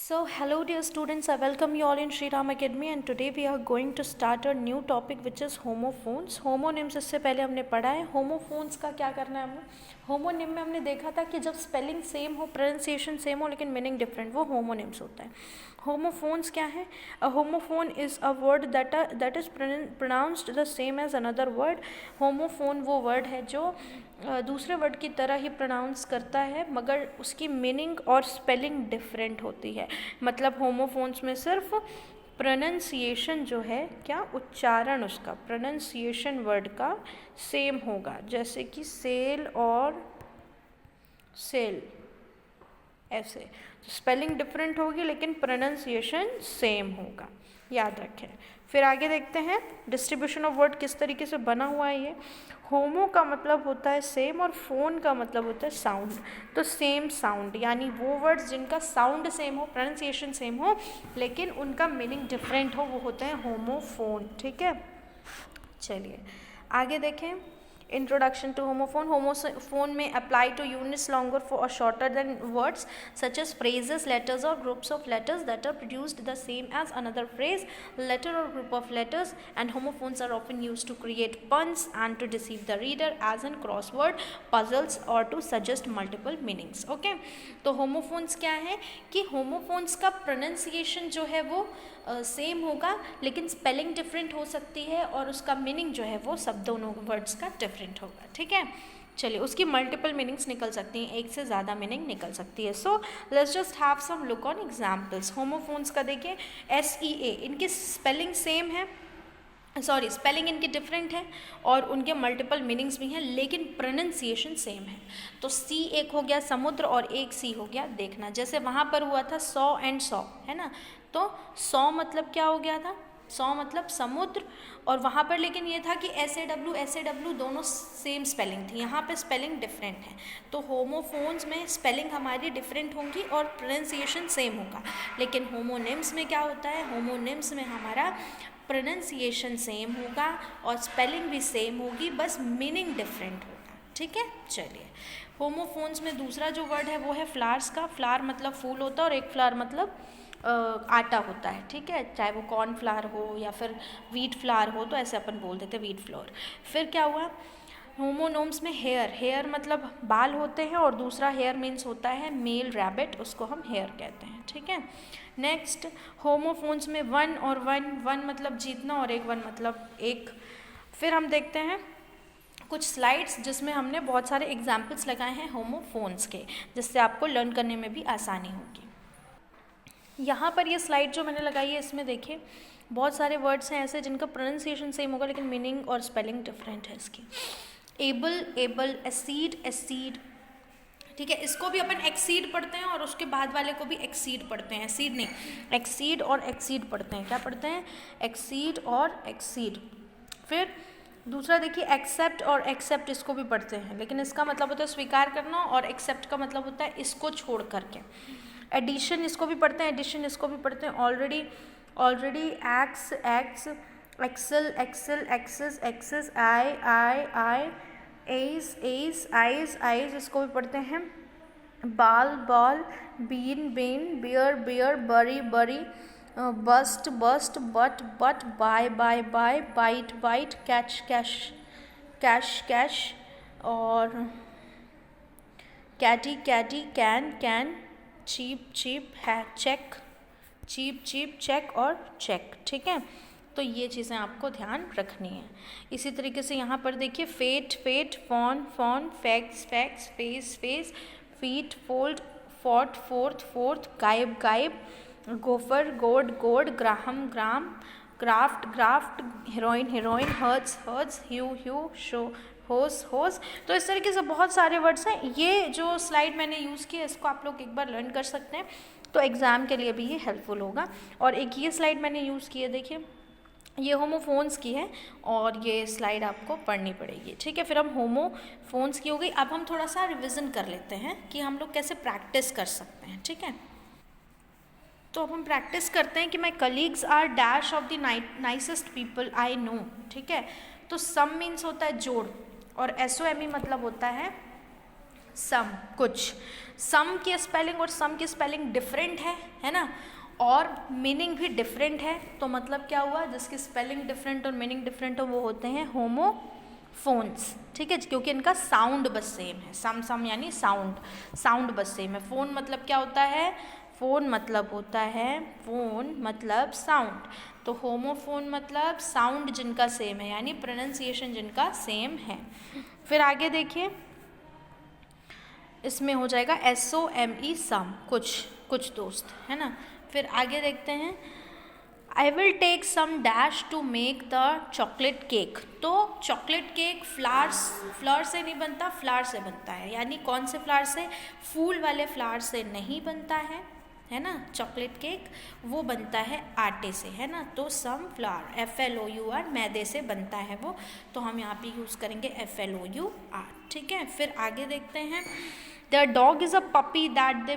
So, hello dear students, I welcome you all in Shri Ram Academy and today we are going to start a new topic which is homophones. Homonyms इससे पहले हमने पढ़ा है. homophones का क्या करना है हमने. होमोनिम में हमने देखा था कि जब स्पेलिंग सेम हो, प्रोनाउंसिएशन सेम हो लेकिन मीनिंग डिफरेंट, वो होमोनिम्स होता है. होमोफोन्स क्या है? A homophone is a word that is pronounced the same as another word. Homophone वो वर्ड है जो दूसरे वर्ड की तरह ही प्रोनाउंस करता है मगर उसकी मीनिंग और स्पेलिंग डिफरेंट होती है. मतलब होमोफोन्स में सिर्फ प्रोनंसिएशन जो है, क्या उच्चारण, उसका प्रोनंसिएशन वर्ड का सेम होगा. जैसे कि सेल और सेल, ऐसे स्पेलिंग डिफरेंट होगी लेकिन प्रोनंसिएशन सेम होगा, याद रखें. फिर आगे देखते हैं डिस्ट्रीब्यूशन ऑफ वर्ड किस तरीके से बना हुआ है. ये होमो का मतलब होता है सेम और फोन का मतलब होता है साउंड. तो सेम साउंड यानी वो वर्ड्स जिनका साउंड सेम हो, प्रोनंसिएशन सेम हो लेकिन उनका मीनिंग डिफरेंट हो, वो होते हैं होमोफोन. ठीक है, चलिए आगे देखें. Introduction to homophone. Homophone may apply to units longer or shorter than words such as phrases, letters or groups of letters that are produced the same as another phrase, letter or group of letters. And homophones are often used to create puns and to deceive the reader as in crossword puzzles or to suggest multiple meanings. Okay, तो homophones क्या है कि homophones का pronunciation जो है वो same होगा लेकिन स्पेलिंग डिफरेंट हो सकती है और उसका मीनिंग जो है वो सब दोनों वर्ड्स का डिफरेंट होगा. ठीक है, चलिए उसकी मल्टीपल मीनिंग्स निकल सकती हैं, एक से ज़्यादा मीनिंग निकल सकती है. So let's just have some look on examples. Homophones का देखिए, SEA, इनकी स्पेलिंग सेम है, सॉरी स्पेलिंग इनकी डिफरेंट है और उनके मल्टीपल मीनिंग्स भी हैं लेकिन प्रोनंसिएशन सेम है. तो सी एक हो गया समुद्र और एक सी हो गया देखना. जैसे वहाँ पर हुआ था 100 एंड 100, है ना. तो 100 मतलब क्या हो गया था, 100 मतलब समुद्र, और वहाँ पर लेकिन ये था कि SAW दोनों सेम स्पेलिंग थी. यहाँ पे स्पेलिंग डिफरेंट है. तो होमोफोन्स में स्पेलिंग हमारी डिफरेंट होंगी और प्रोनंसिएशन सेम होगा. लेकिन होमोनिम्स में क्या होता है, होमोनिम्स में हमारा प्रोनंसिएशन सेम होगा और स्पेलिंग भी सेम होगी, बस मीनिंग डिफरेंट होगा. ठीक है, चलिए होमोफोन्स में दूसरा जो वर्ड है वो है फ्लावर्स का. फ्लावर मतलब फूल होता है और एक फ्लावर मतलब आटा होता है. ठीक है, चाहे वो कॉर्न फ्लावर हो या फिर वीट फ्लावर हो तो ऐसे अपन बोल देते वीट फ्लोर. फिर क्या हुआ, होमोनोम्स में हेयर, हेयर मतलब बाल होते हैं और दूसरा हेयर मीन्स होता है मेल रैबिट, उसको हम हेयर कहते हैं. ठीक है, नेक्स्ट होमोफोन्स में वन और वन मतलब जीतना और एक वन मतलब एक. फिर हम देखते हैं कुछ स्लाइड्स जिसमें हमने बहुत सारे एग्जाम्पल्स लगाए हैं होमोफोन्स के, जिससे आपको लर्न करने में भी आसानी होगी. यहाँ पर ये स्लाइड जो मैंने लगाई है इसमें देखिए बहुत सारे वर्ड्स हैं ऐसे जिनका प्रोनंसिएशन सेम होगा लेकिन मीनिंग और स्पेलिंग डिफरेंट है इसकी. Able, acid. ठीक है, इसको भी अपन एक्सीड पढ़ते हैं और उसके बाद वाले को भी एक्सीड पढ़ते हैं. एसीड नहीं, एक्सीड और एक्सीड पढ़ते हैं. क्या पढ़ते हैं, एक्सीड और एक्सीड. फिर दूसरा देखिए एक्सेप्ट और एक्सेप्ट, इसको भी पढ़ते हैं लेकिन इसका मतलब होता है स्वीकार करना और एक्सेप्ट का मतलब होता है इसको छोड़ करके. एडिशन, इसको भी पढ़ते हैं, एडिशन इसको भी पढ़ते हैं. Already ax, axel, axes, ayes, eyes, इसको भी पढ़ते हैं. Ball, bean, beer, bury, bust, but, buy, bite, cash और कैटी, कैन, चीप, चेक और चेक. ठीक है, तो ये चीज़ें आपको ध्यान रखनी है. इसी तरीके से यहाँ पर देखिए fate, fawn, fax, face, feet, fourth, गायब, gopher, goad, gram, graft, heroine, hurts, hue, show, hose. तो इस तरीके से बहुत सारे वर्ड्स हैं. ये जो स्लाइड मैंने यूज़ किया इसको आप लोग एक बार लर्न कर सकते हैं तो एग्ज़ाम के लिए भी ये हेल्पफुल होगा. और एक ये स्लाइड मैंने यूज़ की है, देखिए ये होमोफोन्स की है और ये स्लाइड आपको पढ़नी पड़ेगी. ठीक है, फिर हम होमोफोन्स की हो गई. अब हम थोड़ा सा रिविज़न कर लेते हैं कि हम लोग कैसे प्रैक्टिस कर सकते हैं. ठीक है, तो अब हम प्रैक्टिस करते हैं कि my colleagues are dash of the nicest people I know. ठीक है, तो सम मीन्स होता है जोड़ और SOME मतलब होता है सम, कुछ। सम की स्पेलिंग और सम की स्पेलिंग डिफरेंट है ना, और मीनिंग भी डिफरेंट है, तो मतलब क्या हुआ, जिसकी स्पेलिंग डिफरेंट और मीनिंग डिफरेंट हो वो होते हैं होमोफोन्स, ठीक है, क्योंकि इनका साउंड बस सेम है। सम यानी साउंड बस सेम है। फोन मतलब क्या होता है, फोन मतलब साउंड, तो होमोफोन मतलब साउंड जिनका सेम है, यानी प्रोनाउंसिएशन जिनका सेम है। फिर आगे देखिए, इसमें हो जाएगा SOME सम, कुछ दोस्त, है ना। फिर आगे देखते हैं, I will take some dash to make the chocolate cake. तो चॉकलेट केक फ्लावर से नहीं बनता, फ्लावर से बनता है, यानी कौन से फ्लावर से, फूल वाले फ्लावर से नहीं बनता है ना। चॉकलेट केक वो बनता है आटे से, है ना। तो सम फ्लावर FLOUR मैदे से बनता है वो, तो हम यहाँ पे यूज़ करेंगे FLOUR, ठीक है। फिर आगे देखते हैं, the dog is a puppy that they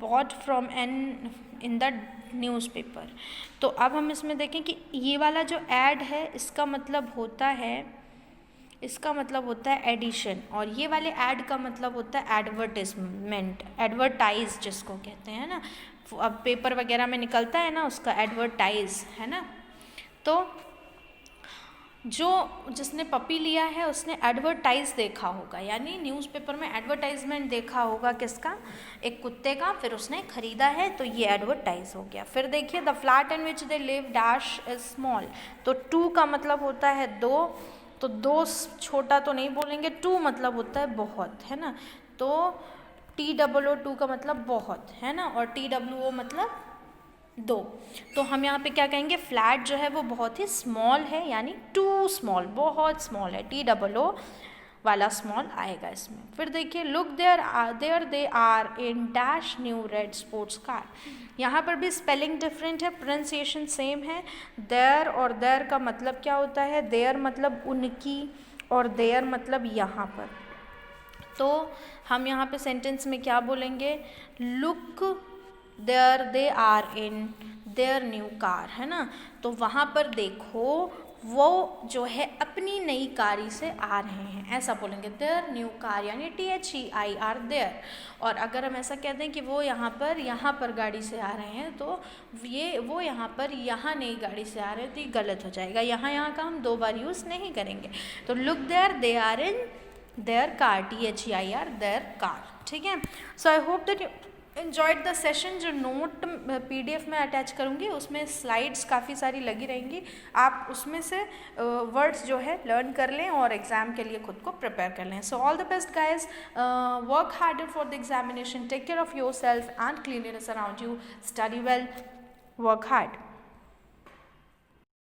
bought from in the newspaper. तो अब हम इसमें देखें कि ये वाला जो ऐड है इसका मतलब होता है एडिशन, और ये वाले ऐड का मतलब होता है एडवर्टाइजमेंट, एडवर्टाइज जिसको कहते हैं ना, अब पेपर वगैरह में निकलता है ना उसका एडवर्टाइज, है ना। तो जिसने पपी लिया है उसने एडवर्टाइज देखा होगा, यानी न्यूज़पेपर में एडवर्टाइजमेंट देखा होगा किसका, एक कुत्ते का, फिर उसने खरीदा है, तो ये एडवर्टाइज हो गया। फिर देखिए, the flat in which they live dash is small, तो 2 का मतलब होता है 2, तो 2 छोटा तो नहीं बोलेंगे, 2 मतलब होता है बहुत, है ना। तो TOO का मतलब बहुत, है ना, और TWO मतलब 2। तो हम यहाँ पे क्या कहेंगे, फ्लैट जो है वो बहुत ही स्मॉल है, यानी टू स्मॉल, बहुत स्मॉल है, TOO वाला स्मॉल आएगा इसमें। फिर देखिए, look there they are in dash new red sports car. यहाँ पर भी स्पेलिंग डिफरेंट है, प्रोनाउंसिएशन सेम है। देयर और देयर का मतलब क्या होता है, देयर मतलब उनकी, और देयर मतलब यहाँ पर। तो हम यहाँ पे सेंटेंस में क्या बोलेंगे, look there they are in their new car, है ना। तो वहाँ पर देखो वो जो है अपनी नई कारी से आ रहे हैं, ऐसा बोलेंगे, देयर न्यू कार, यानी THEIR देयर। और अगर हम ऐसा कहते हैं कि वो यहाँ पर गाड़ी से आ रहे हैं, तो वो यहाँ नई गाड़ी से आ रहे हैं, तो ये गलत हो जाएगा, यहाँ का हम 2 बार यूज़ नहीं करेंगे। तो look there they are in their car, THEIR their car, ठीक है। So I hope that you enjoyed the session. जो नोट PDF में अटैच करूँगी उसमें स्लाइड्स काफ़ी सारी लगी रहेंगी, आप उसमें से वर्ड्स जो है लर्न कर लें और एग्ज़ाम के लिए खुद को प्रिपेयर कर लें। So all the best guys, work harder for the examination, take care of your self and cleanliness around you, study well, work hard.